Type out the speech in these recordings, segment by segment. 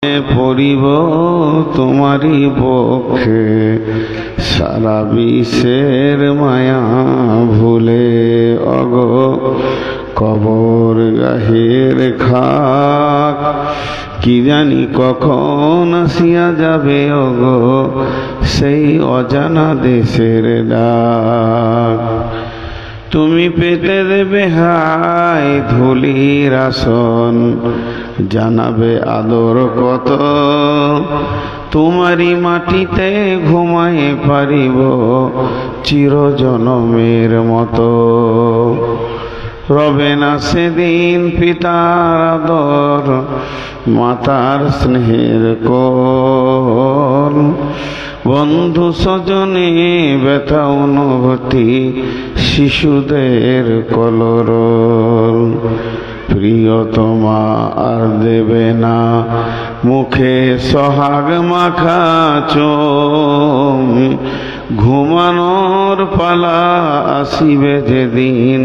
পড়িব তোমারি পক্ষে সারা বিশ্বের মায়া ভুলে অগ কবর গাহের খাক কি জানি কখন আসিয়া যাবে অগ সেই অজানা দেশের ডাক। তুমি পেতে দেবে হায় ধুলির আসন, জানাবে আদর কত তোমারি মাটিতে ঘুমায় পারিব চিরজনমের মতো। রবে না সেদিন পিতার আদর, মাতার স্নেহের কোল, বন্ধু স্বজনে ব্যথা অনুভূতি শিশুদের কলরল। প্রিয়তমা আর দেবে না মুখে সোহাগ মাখা চুম, ঘুমানোর পালা আসিবে যেদিন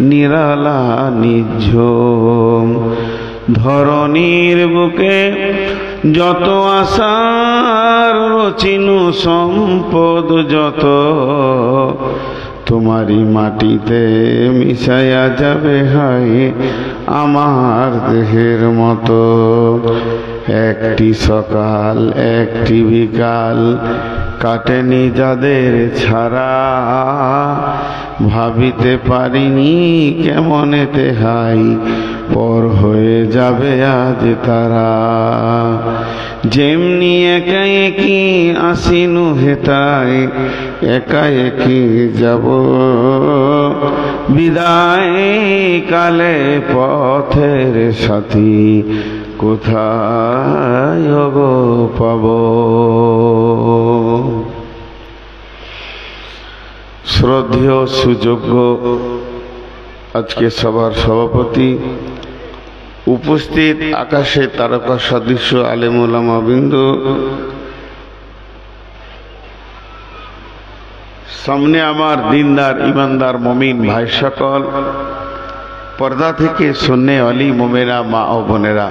নিরালা নিঝুম। ধরণীর বুকে যত আশার রচিনু সম্পদ যত, তোমারি মাটিতে মিশাইয়া যাবে হায় আমার দেহের মতো। একটি সকাল একটি বিকাল কাটেনি যাদের ছাড়া, ভাবিতে পারিনি কেমনেতে হাই পর হয়ে যাবে আজ তারা। যেমনি একা একই আসিনু হেতায় একা একই যাব বিদায় কালে পথের সাথী কোথায় গো পাব। শ্রদ্ধেয় সুযোগ্য আজকে সভার সভাপতি, উপস্থিত আকাশে তারকা সদৃশ্য আলেম ওলামা বৃন্দ, সামনে আমার দিনদার ইমানদার মমিন ভাই সকল, পর্দা থেকে শুননে অলি মোমেরা মা ও বোনেরা,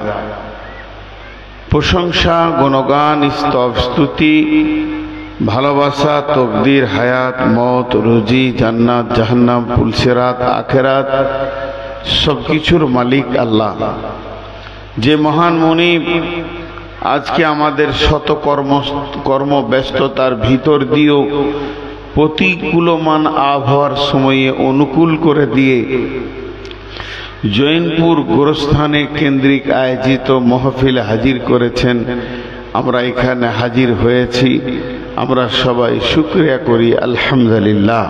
প্রশংসা গুণগান স্তব স্তুতি ভালোবাসা তকদির হায়াত মত রুজি জান্নাত জাহান্নাম পুলসিরাত আখেরাত সবকিছুর মালিক আল্লাহ, যে মহান মুনিব আজকে আমাদের শত কর্মব্যস্ততার ভিতর দিয়েও প্রতিকূলমান আবহাওয়ার সময়ে অনুকূল করে দিয়ে জৈনপুর গোরস্থানে কেন্দ্রিক আয়োজিত মাহফিলে হাজির করেছেন। আমরা এখানে হাজির হয়েছি, আমরা সবাই শুকরিয়া করি আলহামদুলিল্লাহ।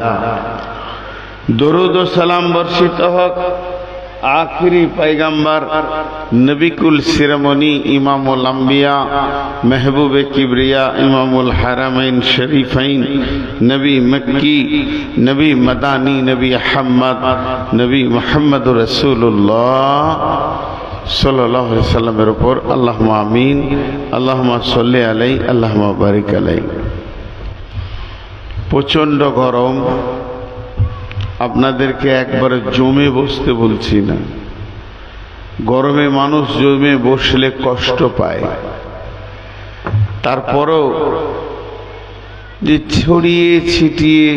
দরুদ ও সালাম বর্ষিত হোক आखिरी पैगंबर नबीकुल सिरमनी इमामुल अंबिया महबूब किबरिया इमामुल हरमैन शरीफैन नबी मक्की नबी मदानी नबी अहमद नबी मोहम्मद रसूलुल्लाह सल्लल्लाहु अलैहि वसल्लमेर ऊपर अल्लाहुम्मा आमीन अल्लाहुम्मा सल्ली अलैहि अल्लाहुम्मा बारिक अलैहि। प्रचंड गरम, আপনাদেরকে একবারে জমে বসতে বলছি না, গরমে মানুষ জমে বসলে কষ্ট পায়। তারপরও যে ছড়িয়ে ছিটিয়ে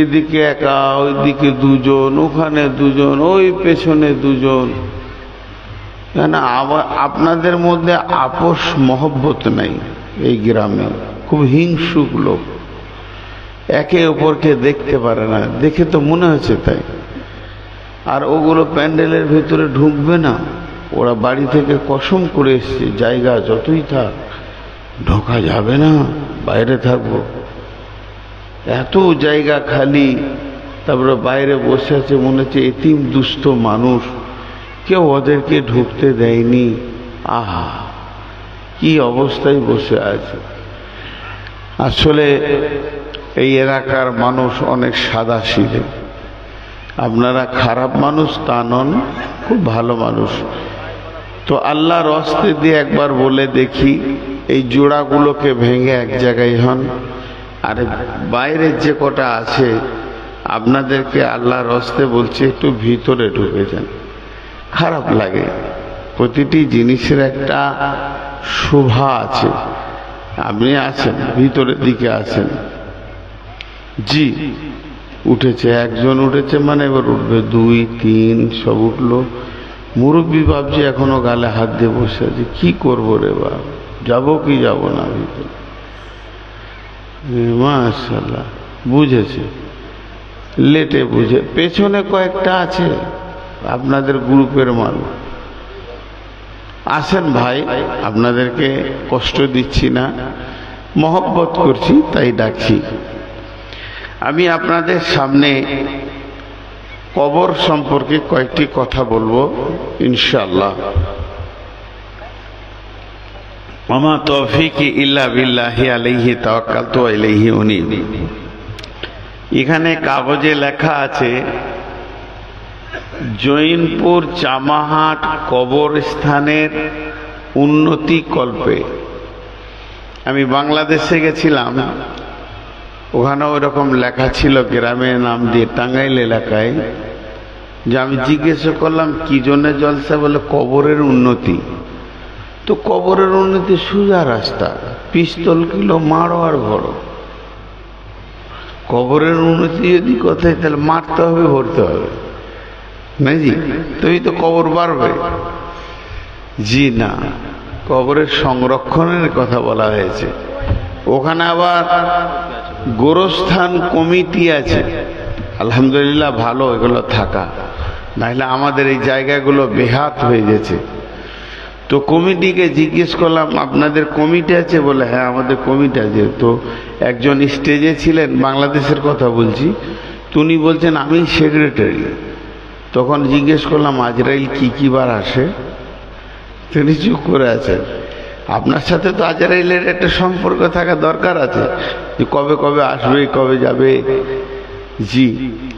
এদিকে একা ওইদিকে দুজন, ওখানে দুজন, ওই পেছনে দুজন, কেন আপনাদের মধ্যে আপোষ মহব্বত নাই। এই গ্রামে খুব হিংসুক লোক, একে অপরকে দেখতে পারে না, দেখে তো মনে হচ্ছে তাই। আর ওগুলো প্যান্ডেলের ভিতরে ঢুকবে না, ওরা বাড়ি থেকে কসম করে এসছে জায়গা যতই থাক ঢোকা যাবে না, বাইরে থাকবো। এত জায়গা খালি, তারপরে বাইরে বসে আছে, মনে হচ্ছে এতিম দুস্থ মানুষ, কেউ ওদেরকে ঢুকতে দেয়নি। আহা কি অবস্থায় বসে আছে। আসলে এই এলাকার মানুষ অনেক সাদা সিধে, আপনারা খারাপ মানুষ তা নন, খুব ভালো মানুষ। তো আল্লাহর হস্তে দিয়ে একবার বলে দেখি, এই জোড়াগুলোকে ভেঙে এক জায়গায় হন, আর বাইরে যে কটা আছে আপনাদেরকে আল্লাহর হস্তে বলছে একটু ভিতরে ঢুকে যান। খারাপ লাগে, প্রতিটি জিনিসের একটা শোভা আছে। আপনি আছেন, ভিতরের দিকে আছেন। জি, উঠেছে, একজন উঠেছে মানে এবার উঠবে, 2, 3 সব উঠলো। মুরব্বী ভাবছি এখনো গালে হাত দিয়ে বসে আছে, কি করবো রে বাপ, যাবো কি যাবো না ভিতরে। মাশাআল্লাহ, বুঝেছে, লেটে বুঝে। পেছনে কয়েকটা আছে আপনাদের গ্রুপের মানুষ, আসেন ভাই, আপনাদেরকে কষ্ট দিচ্ছি না, মহব্বত করছি তাই ডাকছি। আমি আপনাদের সামনে কবর সম্পর্কে কয়েকটি কথা বলবো ইনশাআল্লাহ। ওমা তৌফিকি ইল্লা বিল্লাহি আলাইহি তাওয়াক্কালতু ওয়া ইলাইহি উনীব। এখানে কাগজে লেখা আছে জৈনপুর চামাহাট কবরস্থানের উন্নতি কল্পে। আমি বাংলাদেশে গেছিলাম, ওখানে ওইরকম লেখা ছিল গ্রামের নাম দিয়ে, টাঙ্গাইল এলাকায়। যে আমি জিজ্ঞেস করলাম কি জন্য জলসা, বলে কবরের উন্নতি। তো কবরের উন্নতি সোজা রাস্তা, পিস্তল কিলো মারো আর ভরো। কবরের উন্নতি যদি কথায়, তাহলে মারতে হবে, ভরতে হবে, নাকি? তবেই তো কবর বাড়বে। জি না, কবরের সংরক্ষণের কথা বলা হয়েছে। ওখানে আবার গোরস্থান কমিটি আছে, আলহামদুলিল্লাহ ভালো এগুলো থাকা, নাহলে আমাদের এই জায়গাগুলো বেহাত হয়ে গেছে। তো কমিটিকে জিজ্ঞেস করলাম আপনাদের কমিটি আছে? বলে হ্যাঁ আমাদের কমিটি আছে। তো একজন স্টেজে ছিলেন, বাংলাদেশের কথা বলছি, উনি বলছেন আমি সেক্রেটারি। তখন জিজ্ঞেস করলাম আজরাইল কি বার আসে? তিনি চুপ করে আছেন। আপনার সাথে তো আজরাইলের একটা সম্পর্ক থাকা দরকার আছে, যে কবে কবে আসবে, কবে যাবে। জি,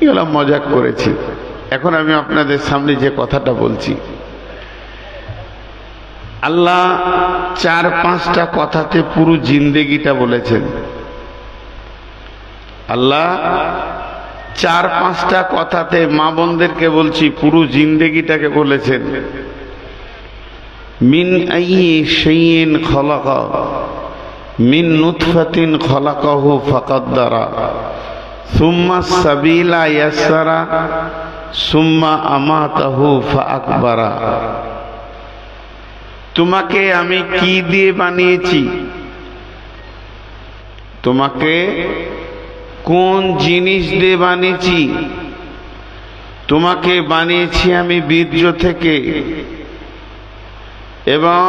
এগুলো মজাক করেছি। এখন আমি আপনাদের সামনে যে কথাটা বলছি, আল্লাহ 4-5টা কথাতে পুরো জিন্দেগিটা বলেছেন। আল্লাহ 4-5টা কথাতে, মা বোনদেরকে বলছি, পুরো জিন্দেগিটাকে বলেছেন। মিন আইয়ি শাইইন খলাকা, মিন নুতফাতিন খলাকাহু ফাকাদ্দারা, সুম্মা সাবিলা ইয়াসসারা, সুম্মা আমাতাহু ফাআকবারা। তোমাকে আমি কি দিয়ে বানিয়েছি? তোমাকে কোন জিনিস দিয়ে বানিয়েছি? তোমাকে বানিয়েছি আমি বীর্য থেকে, এবং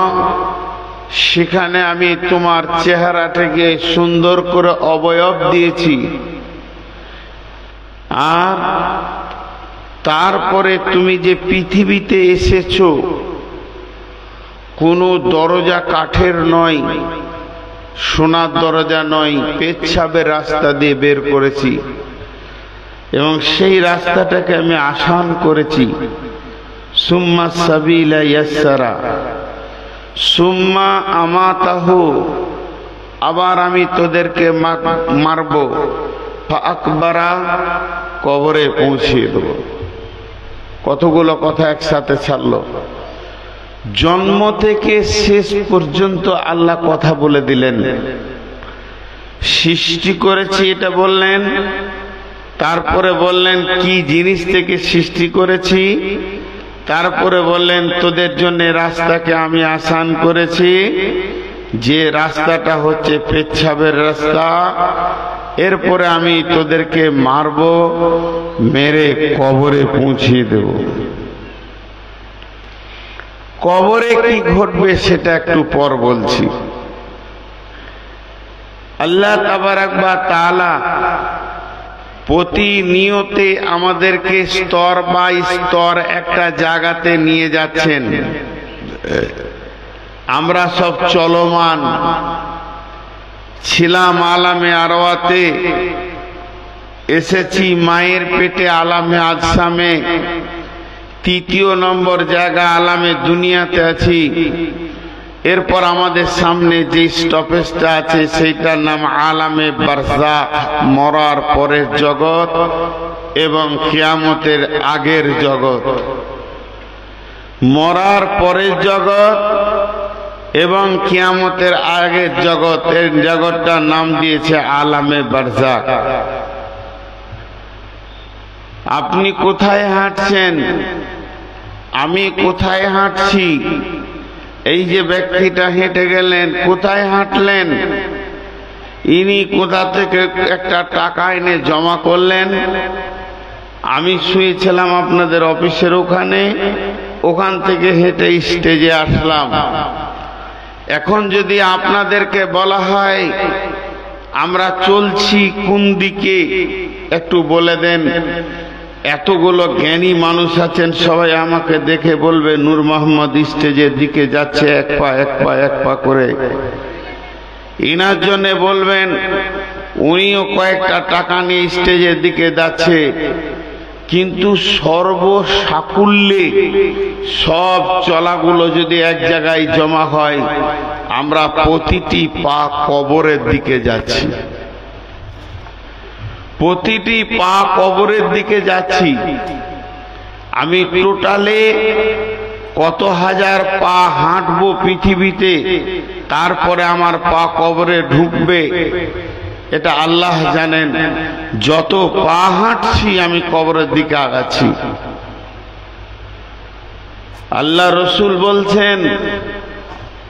সেখানে আমি তোমার চেহারাটাকে সুন্দর করে অবয়ব দিয়েছি। আর তারপরে তুমি যে পৃথিবীতে এসেছো, কোনো দরজা কাঠের নয়, সোনার দরজা নয়, পেচ্ছাবের রাস্তা দিয়ে বের করেছি, এবং সেই রাস্তাটাকে আমি আসান করেছি। সুম্মা সাবিলা ইয়াসসারা, সুম্মা আমাতাহু, আবার আমি তোদেরকে মারব, ফাআকবারা, কবরে পৌঁছিয়ে দেব। কতগুলো কথা একসাথে ছাড়লো। জন্ম থেকে শেষ পর্যন্ত আল্লাহ কথা বলে দিলেন। সৃষ্টি করেছি এটা বললেন, তারপরে বললেন কি জিনিস থেকে সৃষ্টি করেছি, তারপরে বললেন তোদের জন্য রাস্তাকে আমি আসান করেছি, যে রাস্তাটা হচ্ছে পেচ্ছাবের রাস্তা। এরপরে আমি তোদেরকে মারব, মেরে কবরে পৌঁছিয়ে দেব। কবরে কি ঘটবে সেটা একটু পর বলছি। আল্লাহ তাবারাক ওয়া তাআলা প্রতিনিয়তে আমাদেরকে স্তর বাই স্তর একটা জায়গাতে নিয়ে যাচ্ছেন। আমরা সব চলমান ছিলাম আলামে আরওয়াতে, এসেছি মায়ের পেটে আলামে আজসামে, 3য় নম্বর জায়গা আলামে দুনিয়াতে আছি। এরপর আমাদের সামনে যে স্টপেজটা আছে সেইটার নাম আলামে বারজাখ, মরার পরের জগৎ এবং কিয়ামতের আগের জগৎ। মরার পরের জগৎ এবং কিয়ামতের আগের জগৎ, এর জগৎটার নাম দিয়েছে আলামে বারজাখ। আপনি কোথায় হাঁটছেন, আমি কোথায় হাঁটছি, এই যে ব্যক্তিটা হেঁটে গেলেন কোথায় হাঁটলেন, ইনি কোথা থেকে একটা টাকা এনে জমা করলেন, আমি শুয়েছিলাম আপনাদের অফিসের ওখানে, ওখান থেকে হেঁটে স্টেজে আসলাম। এখন যদি আপনাদেরকে বলা হয় আমরা চলছি কোন দিকে, একটু বলে দেন। এতগুলো জ্ঞানী মানুষ আছেন, সবাই আমাকে দেখে বলবে নূর মোহাম্মদ স্টেজের দিকে যাচ্ছে এক পা এক পা এক পা করে। ইনার জন্য বলবেন উনিও কয়েকটা টাকা নিয়ে স্টেজের দিকে যাচ্ছে, কিন্তু সর্বসাকুল্যে সব চলাগুলো যদি এক জায়গায় জমা হয়, আমরা প্রতিটি পা কবরের দিকে যাচ্ছি, প্রতিটি পা কবরের দিকে যাচ্ছি। আমি টোটালে কত হাজার পা হাঁটবো পৃথিবীতে, তারপরে আমার পা কবরে ঢুকবে এটা আল্লাহ জানেন। যত পা হাঁটছি আমি কবরের দিকে আগাচ্ছি। আল্লাহ রসুল বলছেন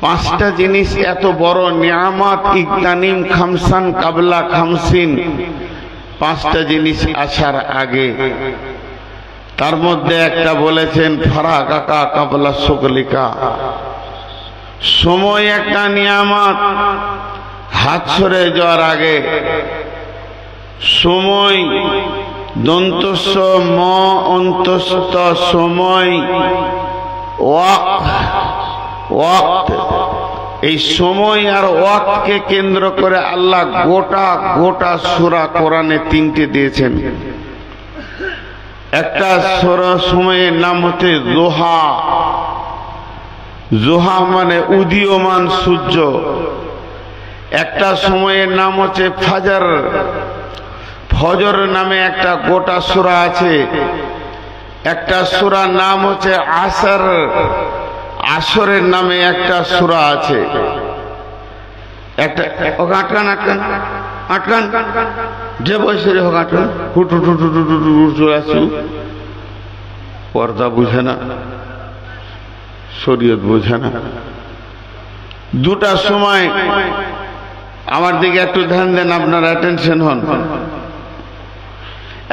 পাঁচটা জিনিস এত বড় নিয়ামত, ইগতানিম খামসান কাবলা খামসিন, পাঁচটা জিনিস আসার আগে। তার মধ্যে একটা বলেছেন ফারাকাকা কাবলা শুকলিকা, সময় একটা নিয়ামত, হাত সরে যাওয়ার আগে সময়, দন্তস্ব ম অন্তস্থ সময়, ওয়াক্ত। এই সময় আর ওয়াক্তকে কেন্দ্র করে আল্লাহ গোটা গোটা সূরা কোরআনে তিনটে দিয়েছেন। একটা সূরা সময়ের নাম হচ্ছে জোহা, জোহা মানে উদীয়মান সূর্য। একটা সময়ের নাম হচ্ছে ফাজর, ফজর নামে একটা গোটা সূরা আছে। একটা সূরার নাম হচ্ছে আসর, আসরের নামে একটা সূরা আছে। একটা আটকান আটকান আটকান যে বয়সের হোক আটকান, হুটু টুটু টুটু চলে আসু। পর্দা বুঝে না, শরীয়ত বুঝে না। দুটার সময় আমার দিকে একটু ধ্যান দেন, আপনার অ্যাটেনশন হন।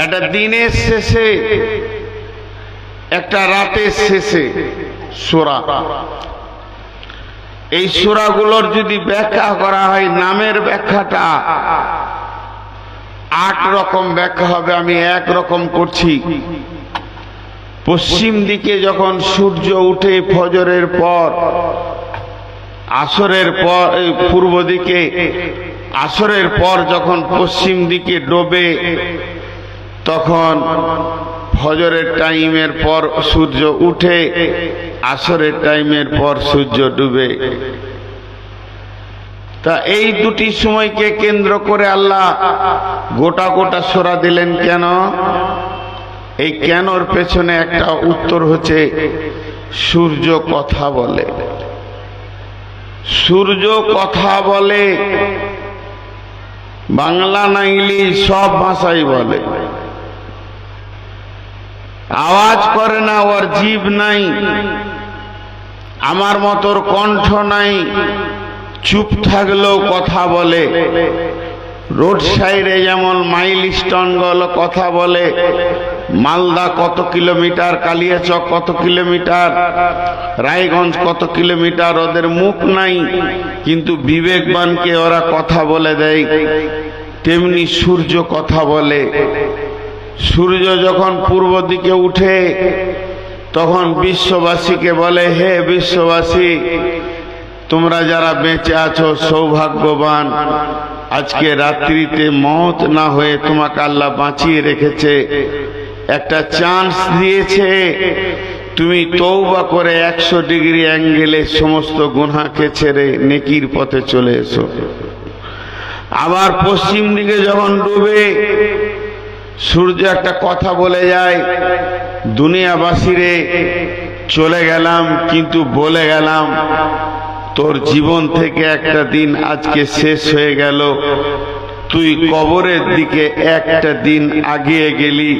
একটা দিনের শেষে, একটা রাতের শেষে সূরা। এই সূরাগুলোর যদি ব্যাখ্যা করা হয়, নামের ব্যাখ্যাটা 8 রকম ব্যাখ্যা হবে, আমি এক রকম করছি। পশ্চিম দিকে যখন সূর্য উঠে ফজরের পর, আসরের পর পূর্ব দিকে, আসরের পর যখন পশ্চিম দিকে ডোবে, তখন ফজরের টাইমের পর সূর্য উঠে, আসরের টাইমের পর সূর্য ডুবে। তা এই দুটি সময়কে কেন্দ্র করে আল্লাহ গোটা গোটা সূরা দিলেন কেন? এই কেনর পেছনে একটা উত্তর হচ্ছে সূর্য কথা বলে। সূর্য কথা বলে, বাংলা না ইংলিশ সব ভাষাই বলে। আওয়াজ করে না, ওর জিভ নাই, আমার মতোর কণ্ঠ নাই, চুপ থাকলেও কথা বলে। রোড সাইডে যেমন মাইল স্টোন গুলো কথা বলে, মালদা কত কিলোমিটার, কালিয়াচক কত কিলোমিটার, রায়গঞ্জ কত কিলোমিটার, ওদের মুখ নাই কিন্তু বিবেকবানকে ওরা কথা বলে দেয়। তেমনি সূর্য কথা বলে। সূর্য যখন পূর্ব দিকে উঠে, তখন বিশ্ববাসীকে বলে, হে বিশ্ববাসী, তোমরা যারা বেঁচে আছো সৌভাগ্যবান, আজকে রাত্রিতে মওত না হয়ে তোমাকে আল্লাহ বাঁচিয়ে রেখেছে, একটা চান্স দিয়েছে। তুমি তওবা করে 100 ডিগ্রি অ্যাঙ্গেলে সমস্ত গুনাহকে ছেড়ে নেকির পথে চলে এসো। আবার পশ্চিম দিকে যখন ডুবে, সূর্য একটা কথা বলে যায়, দুনিয়াবাসীরে চলে গেলাম, কিন্তু বলে গেলাম তোর জীবন থেকে একটা দিন আজকে শেষ হয়ে গেল, তুই কবরের দিকে একটা দিন এগিয়ে গেলি,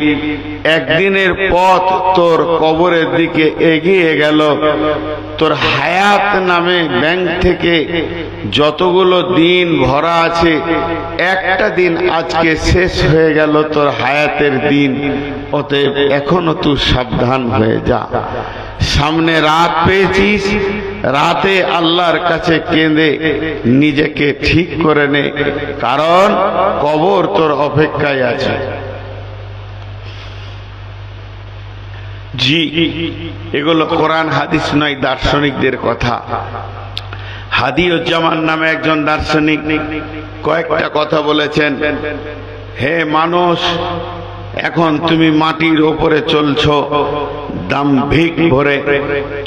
একদিনের পথ তোর কবরের দিকে এগিয়ে গেল। তোর হায়াত নামে ব্যাংক থেকে যতগুলো দিন ভরা আছে, একটা দিন আজকে শেষ হয়ে গেল তোর হায়াতের দিন। অতএব এখনো তুই সাবধান হয়ে যা। সামনে রাত পেয়েছিস, রাতে আল্লাহর কাছে কেঁদে নিজেকে ঠিক করে নে, কারণ কবর তোর অপেক্ষায় আছে। জি, এগুলো কোরআন হাদিস নয়, দার্শনিকদের কথা। হাদিউজ্জামান নামে একজন দার্শনিক কয়েকটা কথা বলেছেন। হে মানুষ, এখন তুমি মাটির ওপরে চলছো দাম্ভিক ভরে,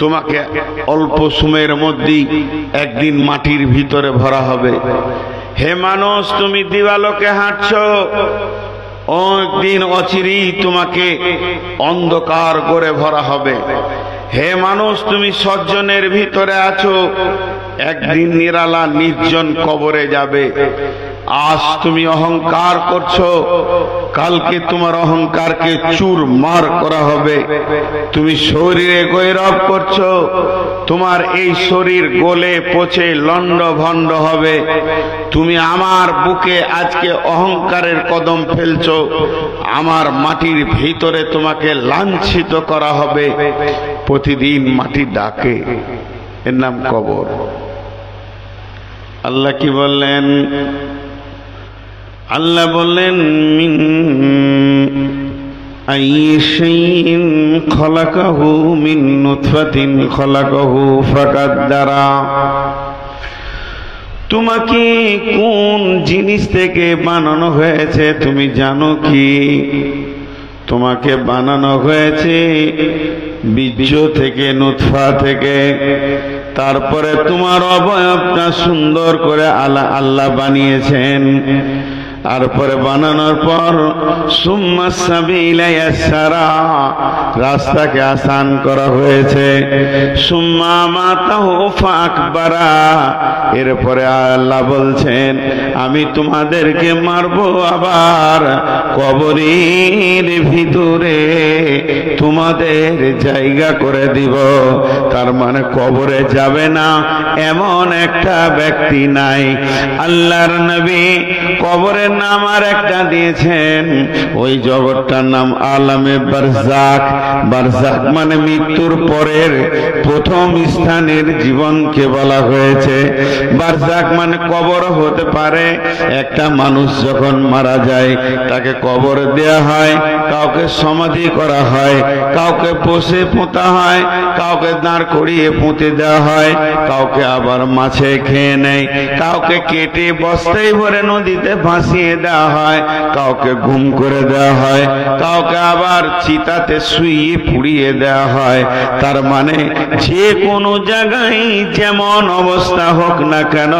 তোমাকে অল্প সময়ের মধ্যেই একদিন মাটির ভিতরে ভরা হবে। হে মানুষ, তুমি দিবালোকে হাঁটছো, একদিন অচিরেই তোমাকে অন্ধকার করে ভরা হবে। হে মানুষ, তুমি সজ্জনের ভিতরে আছো, একদিন নিরালা নির্জন কবরে যাবে। আজ তুমি অহংকার করছো, কালকে তোমার অহংকারকে চুরমার করা হবে। তুমি শরীরে গৈরব করছো, তোমার এই শরীর গলে পচে লন্ড ভন্ড হবে। তুমি আমার বুকে আজকে অহংকারের কদম ফেলছো, আমার মাটির ভিতরে তোমাকে লাঞ্ছিত করা হবে। প্রতিদিন মাটি ডাকে, এর নাম কবর। আল্লাহ কি বললেন? আল্লাহ বললেন, মিন আইয়ি শাইইন খলাকাহু মিন নুতফাতিন খলাকাহু ফাকাদ্দারা। তোমাকে কোন জিনিস থেকে বানানো হয়েছে তুমি জানো কি? তোমাকে বানানো হয়েছে বীর্য থেকে, নুতফা থেকে। তারপরে তোমার অবয়বটা সুন্দর করে আল্লাহ বানিয়েছেন। তারপরে বানানোর পর সুম্মা সাবিলা ইয়াসসারা, রাস্তাকে আসান করা হয়েছে। সুম্মা মাতাহু ফাকবারা, এরপরে আল্লাহ বলছেন আমি তোমাদেরকে মারবো, আবার কবরের ভিতরে তোমাদের জায়গা করে দিব। তার মানে কবরে যাবে না এমন একটা ব্যক্তি নাই। আল্লাহর নবী কবরের নাম আর একটা দিয়েছেন, ওই জগৎটার নাম আলামে বারজাক। বারজাক মানে মৃত্যুর পরের প্রথম স্থানের জীবনকে বলা হয়েছে। বারজাক মানে কবর হতে পারে। একটা মানুষ যখন মারা যায় তাকে কবর দেয়া হয়, কাউকে সমাধি করা হয়, কাউকে বসে পোঁতা হয়, কাউকে দাঁড় করিয়ে পুঁতে দেওয়া হয়, কাউকে আবার মাছে খেয়ে নেয়, কাউকে কেটে বস্তায় ভরে নদীতে ভাসিয়ে দেওয়া হয়, কাউকে গুম করে দেওয়া হয়, কাউকে আবার চিতাতে শুইয়ে পুড়িয়ে দেওয়া হয়। তার মানে যে কোনো জায়গায় যেমন অবস্থা হোক না কেন,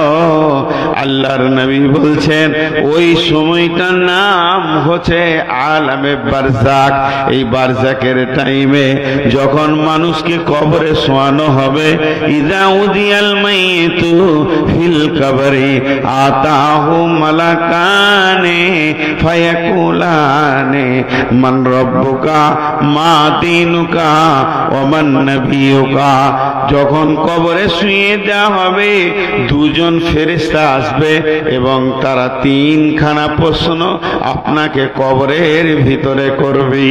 আল্লাহর নবী বলছেন ওই সময়টার নাম হচ্ছে আলামে বারজাক। এই বারজাকের টাইমে যখন মানুষকে কবরে শোয়ানো হবে, ইযা উদিয়াল মাইতু ফিল কবরি আতাহু মালাকানে ফায়াকুলানে মান রব্বুকা মা দীনুকা ওয়া মান নবিয়ুকা। যখন কবরে শুইয়ে দেওয়া হবে, দুজন ফেরেশতা আসবে এবং তারা তিনখানা প্রশ্ন আপনাকে কবরের ভিতরে করবে।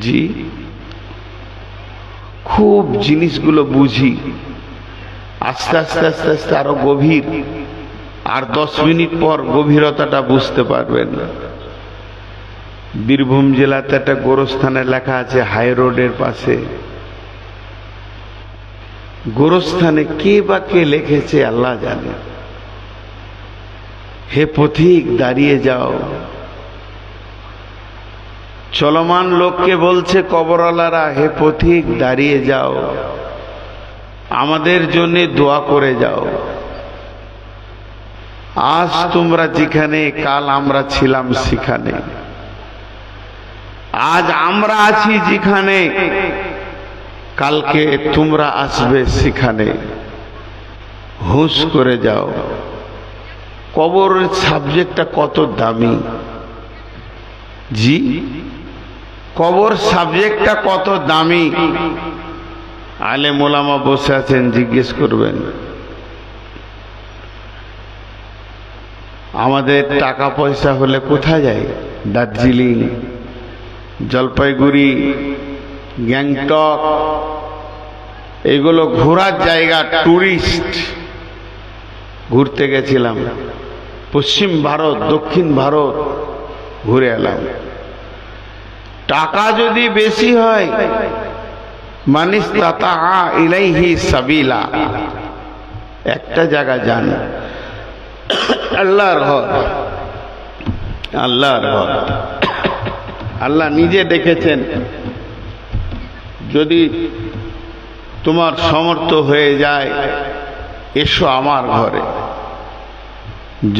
জি, খুব জিনিসগুলো বুঝি, আস্তে আস্তে আস্তে আস্তে আরো গভীর। আর 10 মিনিট পর গভীরতাটা বুঝতে পারবেন। বীরভূম জেলাতে একটা গোরস্থানে লেখা আছে হাই রোডের পাশে। গোরস্থানে কে বা কে লিখেছে আল্লাহ জানে। হে পথিক দাঁড়িয়ে যাও। চলমান লোককে বলছে কবরওয়ালারা, হে পথিক দাঁড়িয়ে যাও, আমাদের জন্য দোয়া করে যাও। আজ তোমরা যেখানে, কাল আমরা ছিলাম সেখানে। আজ আমরা আছি যেখানে, কালকে তোমরা আসবে সেখানে। হুঁশ করে যাও। কবরের সাবজেক্টটা কত দামি জি, কবর সাবজেক্টটা কত দামি। আলেম ওলামা বসে আছেন, জিজ্ঞেস করবেন। আমাদের টাকা পয়সা হলে কোথায় যায়? দার্জিলিং, জলপাইগুড়ি, গ্যাংটক, এগুলো ঘোরার জায়গা, টুরিস্ট। ঘুরতে গেছিলাম পশ্চিম ভারত, দক্ষিণ ভারত ঘুরে এলাম। টাকা যদি বেশি হয়, মানিস্তাতা ইলাইহি সাবিলা, একটা জায়গা যান, আল্লাহর ঘর, আল্লাহর ঘর। আল্লাহ নিজে ডেকেছেন, যদি তোমার সমর্থ হয়ে যায় এসো আমার ঘরে।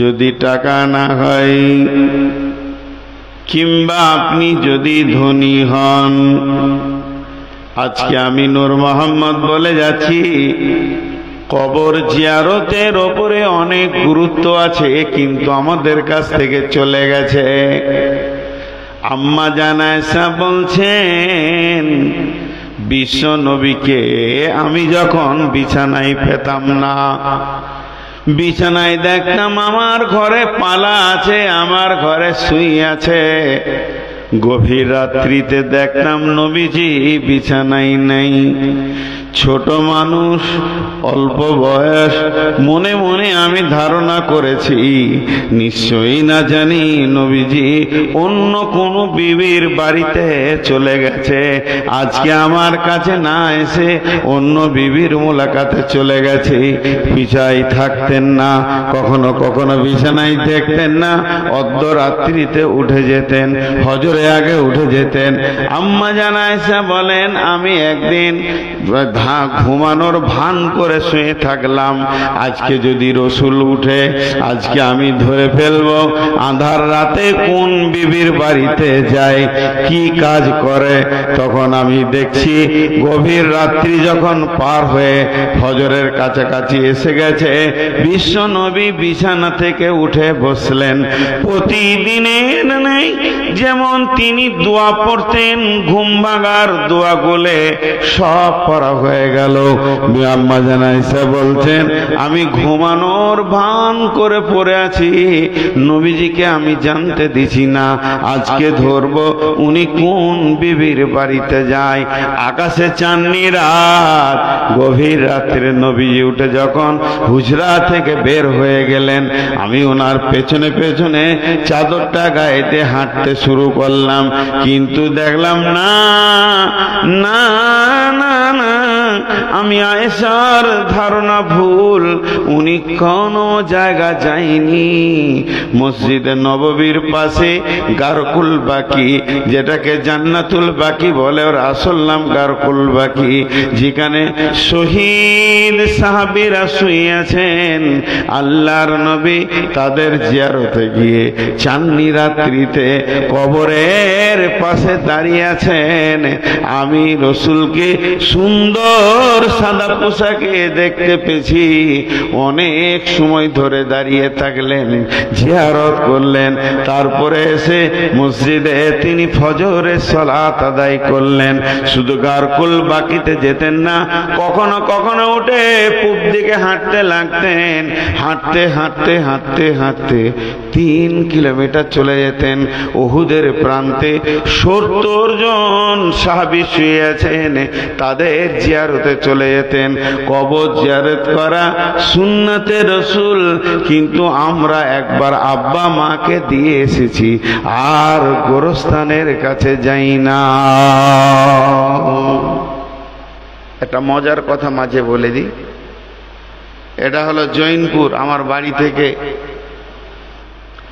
যদি টাকা না হয়, কিংবা আপনি যদি ধনী হন, আজকে আমি নূর মোহাম্মদ বলে যাচ্ছি, কবর জিয়ারতের ওপরে অনেক গুরুত্ব আছে, কিন্তু আমাদের কাছ থেকে চলে গেছে। আম্মা জান আয়েশা বলছেন, বিশ্ব নবীকে আমি যখন বিছানায় পেতাম না, বিছানায় দেখতাম আমার ঘরে পালা আছে, আমার ঘরে শুই আছে। গভীর রাত্রিতে দেখতাম নবীজি বিছানায় নেই। ছোট মানুষ, অল্প বয়স, মনে মনে আমি ধারণা করেছি নিশ্চয়ই না জানি নবীজি অন্য কোনো বিবির বাড়িতে চলে গেছে, আজকে আমার কাছে না এসে অন্য বিবির মোলাকাতে চলে গেছে। বিছানায় থাকতেন না, কখনো কখনো বিছানায় দেখতেন না, অর্ধরাত্রিতে উঠে যেতেন, হজরে আগে উঠে যেতেন। আম্মা জান আয়েশা বলেন, আমি একদিন ঘুমানোর ভান করে শুয়ে থাকলাম, আজকে যদি রসুল উঠে আজকে আমি ধরে ফেলবো আঁধার রাতে কোন বিবির বাড়িতে যায়, কি কাজ করে। তখন আমি দেখছি গভীর রাত্রি যখন পার হয়ে ফজরের কাছাকাছি এসে গেছে, বিশ্ব নবী বিছানা থেকে উঠে বসলেন। প্রতিদিনের নেই যেমন তিনি দোয়া পড়তেন, ঘুম ভাঙার দোয়াগুলো সব পড়া হয়ে গেল। আম্মা জান আয়েশা বলছেন, আমি ঘুমানোর ভান করে পড়ে আছি, নবীজিকে আমি জানতে দিছি না, আজকে ধরবো উনি কোন বিবির বাড়িতে যায়। আকাশে চাঁদনি রাত, গভীর রাত্রে নবীজি উঠে যখন হুজরা থেকে বের হয়ে গেলেন, আমি ওনার পেছনে পেছনে চাদরটা গায়েতে হাঁটতে শুরু করলাম, কিন্তু দেখলাম না না না না, আমি আয়েশার ধারণা ভুল, উনি কোনো জায়গা যায়নি। মসজিদে নববীর পাশে গারকুল বাকি, যেটাকে জান্নাতুল বাকি বলে, ওর আসল নাম গারকুল বাকি, যেখানে শহীদ সাহাবীরা শুয়ে আছেন, আল্লাহর নবী তাদের জিয়ারতে গিয়ে চাঁদনি রাত্রিতে কবরের পাশে দাঁড়িয়ে আছেন। আমি রসুলকে সুন্দর সাদা পোশাকে দেখতে পেয়েছি, অনেক সময় ধরে দাঁড়িয়ে থাকলেন, জিয়ারত করলেন, তারপরে এসে মসজিদে তিনি ফজরের সালাত আদায় করলেন। শুধু গারকুল বাকিতে যেতেন না, কখনো কখনো উঠে পূব দিকে হাঁটতে লাগতেন, হাঁটতে হাঁটতে হাঁটতে হাঁটতে 3 কিলোমিটার চলে যেতেন। উহুদের প্রান্তে 70 জন সাহাবী শুয়ে আছেন, তাদের জিয়ারতে চলে যেতেন। কবর জিয়ারত করা সুন্নতে রসুল, কিন্তু আমরা একবার আব্বা মাকে দিয়ে এসেছি, আর গোরস্থানের কাছে যাই না। একটা মজার কথা মাঝে বলে দিই, এটা হলো জৈনপুর, আমার বাড়ি থেকে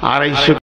250